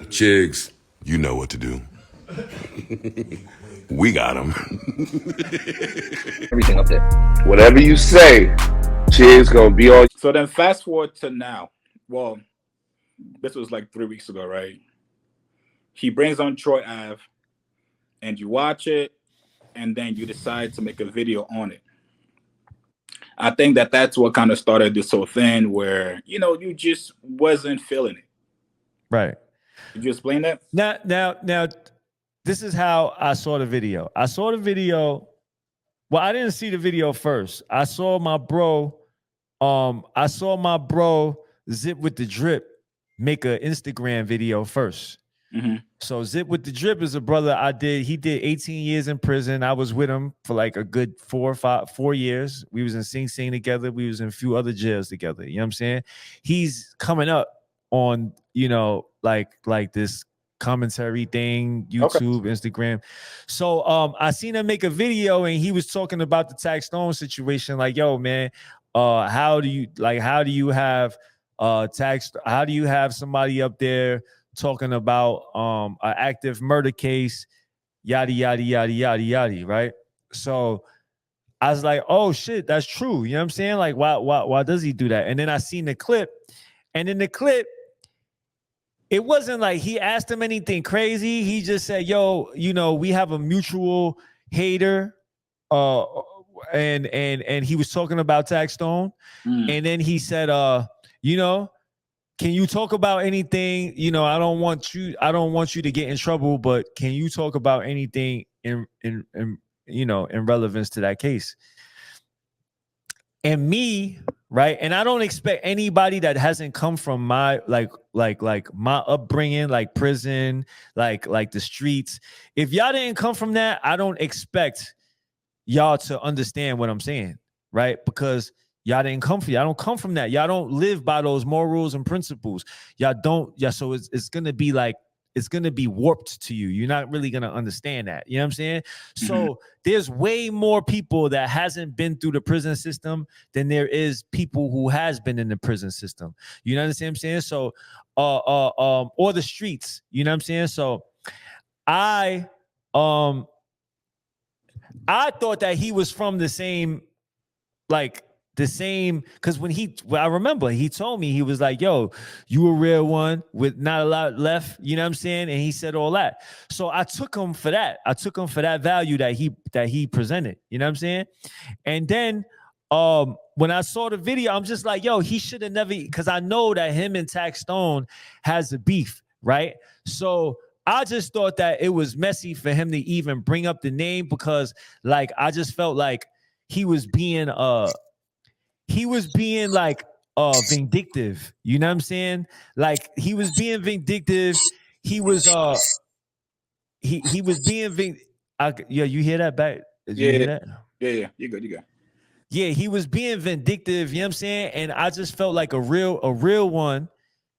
Chigs, you know what to do. We got him. Everything up there. Whatever you say, Chig's gonna be on. So then fast forward to now. Well, this was like 3 weeks ago, right? He brings on Troy Ave, and you watch it, and then you decide to make a video on it. I think that that's what kind of started this whole thing where, you just wasn't feeling it. Right. Could you explain that? Now, this is how I saw the video. Well, I didn't see the video first. I saw my bro Zip with the Drip make an Instagram video first. Mm-hmm. So Zip with the Drip is a brother he did 18 years in prison. I was with him for like a good 4 years. We was in Sing Sing together. We was in a few other jails together. You know what I'm saying? He's coming up on, like this commentary thing, YouTube, okay. Instagram. So I seen him make a video and he was talking about the Taxstone situation. Like, yo, man, how do you have somebody up there talking about an active murder case, yada yada yada yada yada, right? So I was like, oh shit, that's true. You know what I'm saying? Like, why does he do that? And then I seen the clip, and in the clip, it wasn't like he asked him anything crazy. He just said, yo, we have a mutual hater. And he was talking about Taxstone. And then he said, can you talk about anything? I don't want you to get in trouble, but can you talk about anything in relevance to that case? And me, right? And I don't expect anybody that hasn't come from my like my upbringing, like prison, like the streets. If y'all didn't come from that, I don't expect y'all to understand what I'm saying, right? Because y'all didn't come from. Y'all don't come from that. Y'all don't live by those morals and principles. Y'all don't. Yeah. So it's gonna be like, it's gonna be warped to you. You're not really gonna understand that. You know what I'm saying? Mm-hmm. So there's way more people that hasn't been through the prison system than there is people who has been in the prison system. You know what I'm saying? So, or the streets. You know what I'm saying? So, I thought that he was from the same, because I remember he told me, he was like, yo, you a real one with not a lot left, you know what I'm saying? And he said all that. So I took him for that. I took him for that value that he presented, you know what I'm saying? And then when I saw the video, I'm just like, yo, he should have never, because I know that him and Taxstone has a beef, right? So I just thought that it was messy for him to even bring up the name, because like I just felt like he was being like vindictive. You know what I'm saying? Like he was being vindictive. He was he was being yeah, you hear that back? Did you hear that? Yeah. You good. Yeah, he was being vindictive, you know what I'm saying? And I just felt like a real one,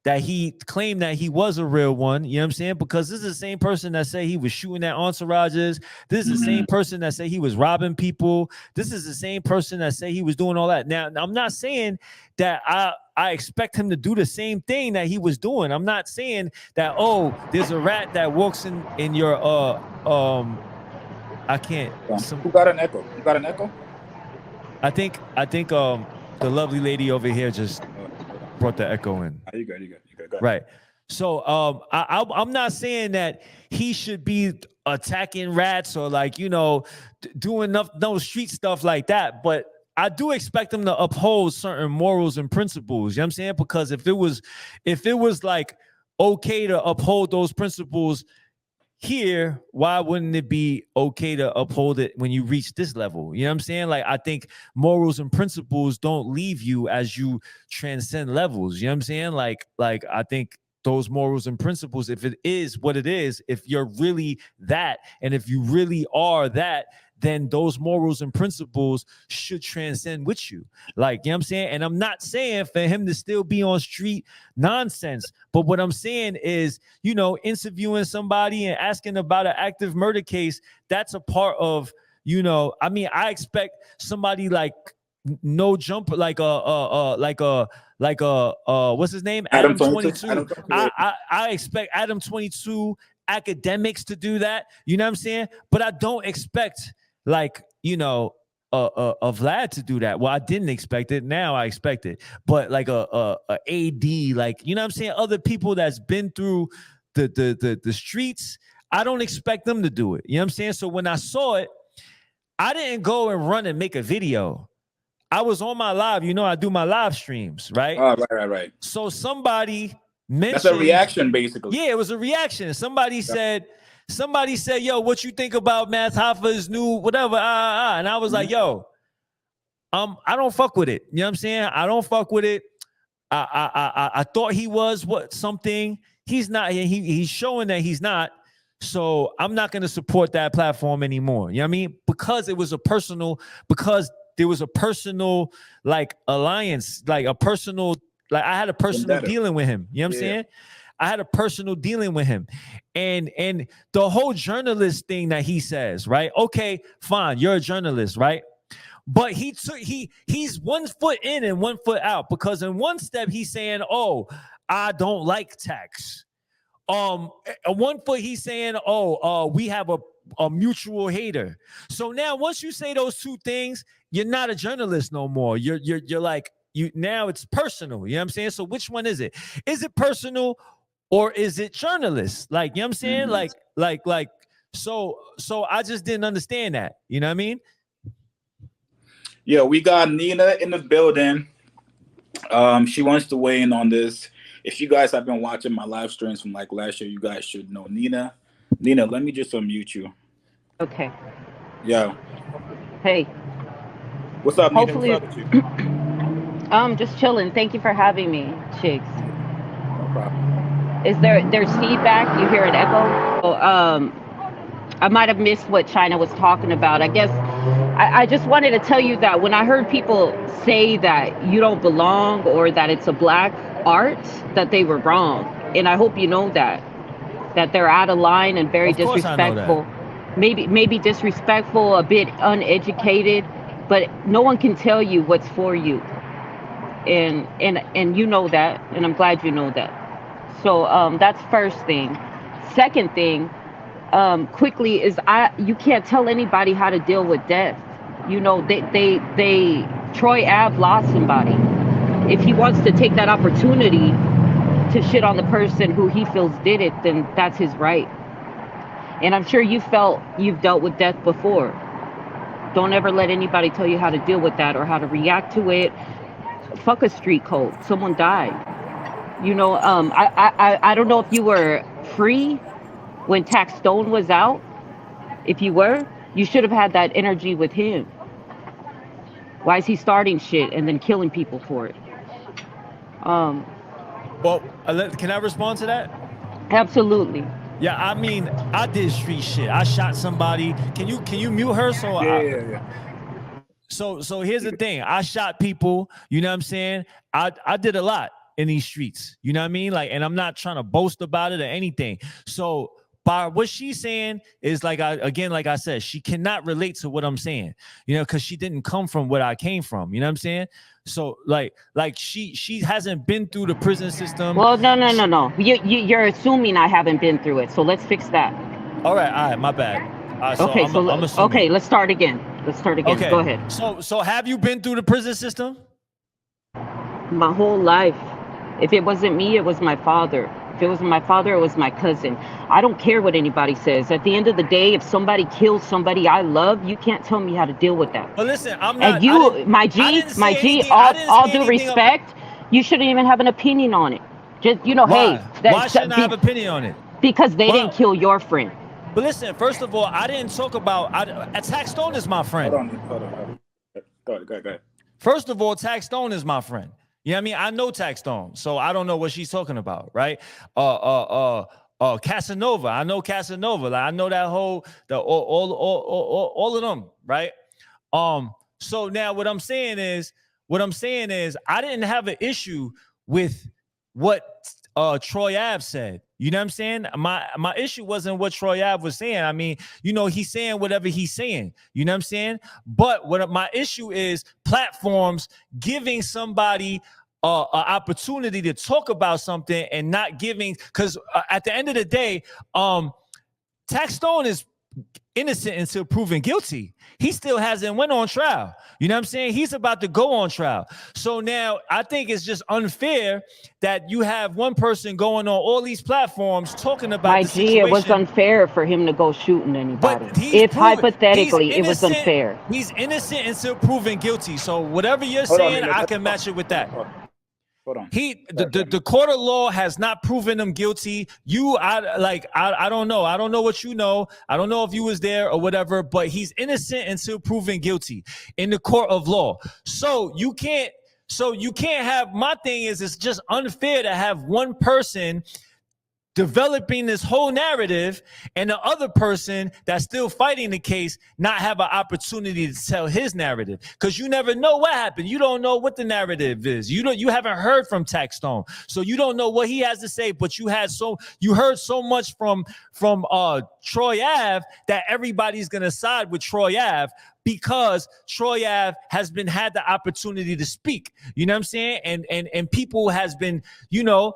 that he claimed that he was a real one, you know what I'm saying? Because this is the same person that said he was shooting at entourages. This is the same person that said he was robbing people. This is the same person that said he was doing all that. Now, I'm not saying that I expect him to do the same thing that he was doing. I'm not saying that, oh, there's a rat that walks in your I can't. Who got an echo? You got an echo? I think the lovely lady over here just brought the echo in. You good. Right. So I'm not saying that he should be attacking rats or doing no street stuff like that, but I do expect him to uphold certain morals and principles. You know what I'm saying? Because if it was like okay to uphold those principles here, why wouldn't it be okay to uphold it when you reach this level? You know what I'm saying? Like, I think morals and principles don't leave you as you transcend levels. You know what I'm saying? Like I think those morals and principles, if it is what it is, if you're really that, and if you really are that, then those morals and principles should transcend with you. Like, you know what I'm saying? And I'm not saying for him to still be on street nonsense, but what I'm saying is, interviewing somebody and asking about an active murder case, that's a part of, I expect somebody like no jumper, like what's his name? Adam Adam 22. 22. I expect Adam 22 academics to do that. You know what I'm saying? But I don't expect like, you know, a Vlad to do that. Well, I didn't expect it. Now I expect it. But like a AD, like, you know what I'm saying? Other people that's been through the streets, I don't expect them to do it. You know what I'm saying? So when I saw it, I didn't go and run and make a video. I was on my live. You know, I do my live streams, right? Oh, right. So somebody mentioned. That's a reaction, basically. Yeah, it was a reaction. Somebody said, yo, what you think about Math Hoffa's new whatever? And I was like, yo, I don't fuck with it. You know what I'm saying? I don't fuck with it. I thought he was something. He's not. He's showing that he's not. So I'm not going to support that platform anymore. You know what I mean? Because there was a personal like alliance, like a personal, like I had a personal dealing with him. You know what I'm saying? I had a personal dealing with him. And the whole journalist thing that he says, right? Okay, fine, you're a journalist, right? But he's 1 foot in and 1 foot out, because in one step he's saying, oh, I don't like tax. 1 foot he's saying, oh, we have a mutual hater. So now once you say those two things, you're not a journalist no more. You're like, now it's personal. You know what I'm saying? So which one is it? Is it personal or is it journalist? Like, you know what I'm saying? Mm-hmm. So I just didn't understand that. You know what I mean? Yeah, we got Nina in the building. She wants to weigh in on this. If you guys have been watching my live streams from like last year, you guys should know Nina. Nina, let me just unmute you. Okay. Yeah. Hey. What's up, Nina? Hopefully, What's up with you? Just chilling. Thank you for having me, Chicks. No problem. Is there's feedback? You hear an echo? Oh, I might have missed what China was talking about. I guess I just wanted to tell you that when I heard people say that you don't belong or that it's a black art, that they were wrong. And I hope you know that they're out of line and very disrespectful. Maybe disrespectful, a bit uneducated, but no one can tell you what's for you. And you know that, and I'm glad you know that. So that's first thing. Second thing, quickly, is you can't tell anybody how to deal with death. You know, they Troy Ave lost somebody. If he wants to take that opportunity to shit on the person who he feels did it, then that's his right. And I'm sure you've dealt with death before. Don't ever let anybody tell you how to deal with that or how to react to it. Fuck a street code. Someone died. You know, I don't know if you were free when Taxstone was out. If you were, you should have had that energy with him. Why is he starting shit and then killing people for it? Well, can I respond to that? Absolutely. Yeah, I mean, I did street shit. I shot somebody. Can you mute her? So Yeah. So here's the thing. I shot people. You know what I'm saying? I did a lot in these streets. You know what I mean? Like, and I'm not trying to boast about it or anything. So by what she's saying is like, like I said, she cannot relate to what I'm saying, you know, because she didn't come from what I came from. You know what I'm saying? So like she hasn't been through the prison system. Well, no. You're assuming I haven't been through it. So let's fix that. All right, my bad. Okay, I'm assuming. Okay, let's start again. Okay. Go ahead. So have you been through the prison system? My whole life. If it wasn't me, it was my father. If it wasn't my father, it was my cousin. I don't care what anybody says. At the end of the day, if somebody kills somebody I love, you can't tell me how to deal with that. But listen, I'm not. And you, my G, all due respect, you shouldn't even have an opinion on it. Just, you know, Why? Hey. Why shouldn't I have an opinion on it? Because they didn't kill your friend. But listen, first of all, I didn't talk about. Taxstone is my friend. Hold on. Go ahead. First of all, Taxstone is my friend. You know what I mean? I know Taxstone, so I don't know what she's talking about, right? Casanova. I know Casanova. Like, I know that whole all of them, right? So now what I'm saying is I didn't have an issue with what Troy Ave said. You know what I'm saying? My issue wasn't what Troy Ave was saying. I mean, you know, he's saying whatever he's saying. You know what I'm saying? But what my issue is platforms giving somebody an opportunity to talk about something and not giving, because at the end of the day, Taxstone is innocent until proven guilty. He still hasn't went on trial. You know what I'm saying? He's about to go on trial. So now I think it's just unfair that you have one person going on all these platforms talking about My the G, it was situation. unfair for him to go shooting anybody. But he's If proven, hypothetically he's it was innocent, unfair. He's innocent until proven guilty. So whatever you're Hold on, saying, nigga, I that's can match it with that. Hold on. The court of law has not proven him guilty. I don't know. I don't know what you know. I don't know if you was there or whatever, but he's innocent until proven guilty in the court of law. So you can't have, my thing is, it's just unfair to have one person developing this whole narrative and the other person that's still fighting the case not have an opportunity to tell his narrative, because you never know what happened. You don't know what the narrative is. You haven't heard from Taxstone, so you don't know what he has to say. But you heard so much from Troy Ave that everybody's gonna side with Troy Ave, because Troy Ave has had the opportunity to speak. You know what I'm saying? And people has been, you know,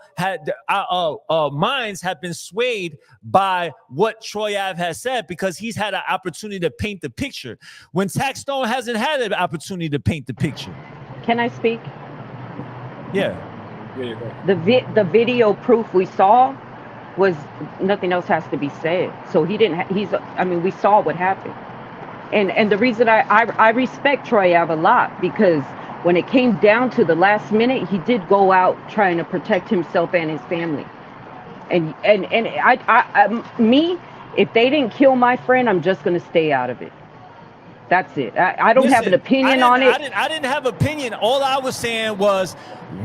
minds have been swayed by what Troy Ave has said, because he's had an opportunity to paint the picture when Taxstone hasn't had an opportunity to paint the picture. Can I speak? Yeah. There you go. The video proof we saw was nothing else has to be said. So we saw what happened. And the reason I respect Troy Ave a lot, because when it came down to the last minute, he did go out trying to protect himself and his family. And if they didn't kill my friend, I'm just going to stay out of it. That's it. I don't have an opinion on it. I didn't have opinion. All I was saying was,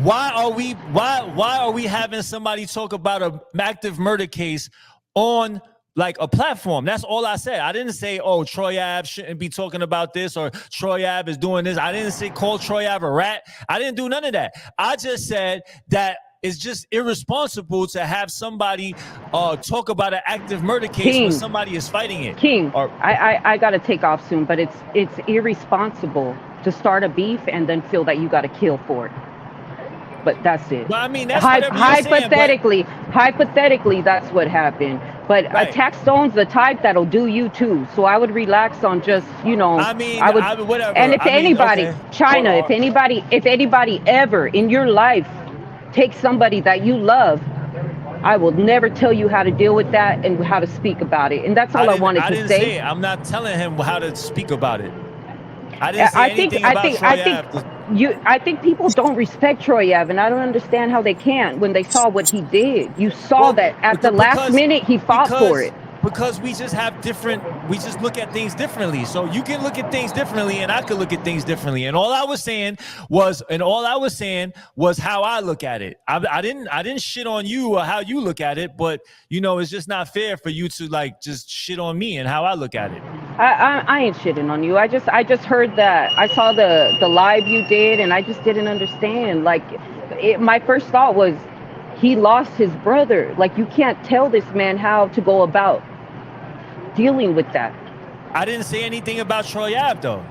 why are we having somebody talk about an active murder case on like a platform? That's all I said. I didn't say, oh, Troy Ave shouldn't be talking about this, or Troy Ave is doing this. I didn't say call Troy Ave a rat. I didn't do none of that. I just said that it's just irresponsible to have somebody talk about an active murder case when somebody is fighting it. I got to take off soon, but it's irresponsible to start a beef and then feel that you got to kill for it. But that's it. Well, I mean, that's hypothetically, that's what happened. But right. Taxstone's the type that'll do you too. So I would relax on just, you know. I mean, whatever. And if anybody, okay. China, if anybody ever in your life takes somebody that you love, I will never tell you how to deal with that and how to speak about it. And that's all I wanted to say. I'm not telling him how to speak about it. I didn't say anything about Troy Ave. I think people don't respect Troy Ave, and I don't understand how they can't when they saw what he did. You saw that at the last minute he fought for it. Because we just look at things differently. So you can look at things differently, and I could look at things differently. And all I was saying was how I look at it. I didn't shit on you or how you look at it, but you know, it's just not fair for you to like just shit on me and how I look at it. I ain't shitting on you. I just heard that. I saw the live you did, and I just didn't understand. Like, my first thought was, he lost his brother. Like, you can't tell this man how to go about dealing with that. I didn't say anything about Troy Ave though.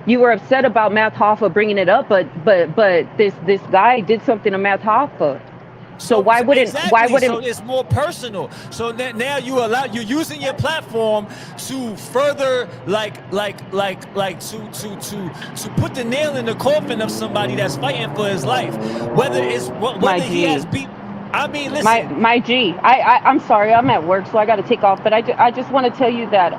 You were upset about Matt Hoffa bringing it up, but this guy did something to Matt Hoffa. So why wouldn't? So it's more personal. So now you're using your platform to further to put the nail in the coffin of somebody that's fighting for his life. Whether he has beat. I mean, listen. My G, I'm sorry, I'm at work, so I got to take off. But I just want to tell you that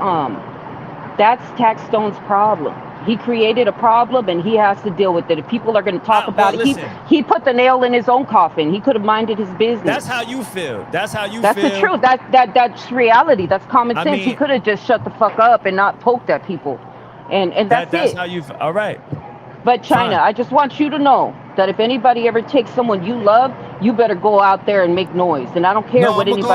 that's Taxstone's problem. He created a problem, and he has to deal with it. If people are going to talk about it, he put the nail in his own coffin. He could have minded his business. That's how you feel. That's the truth. That's reality. That's common sense. I mean, he could have just shut the fuck up and not poked at people, and that's it. That's how you. All right. But China, fine. I just want you to know that if anybody ever takes someone you love, you better go out there and make noise. And I don't care what anybody.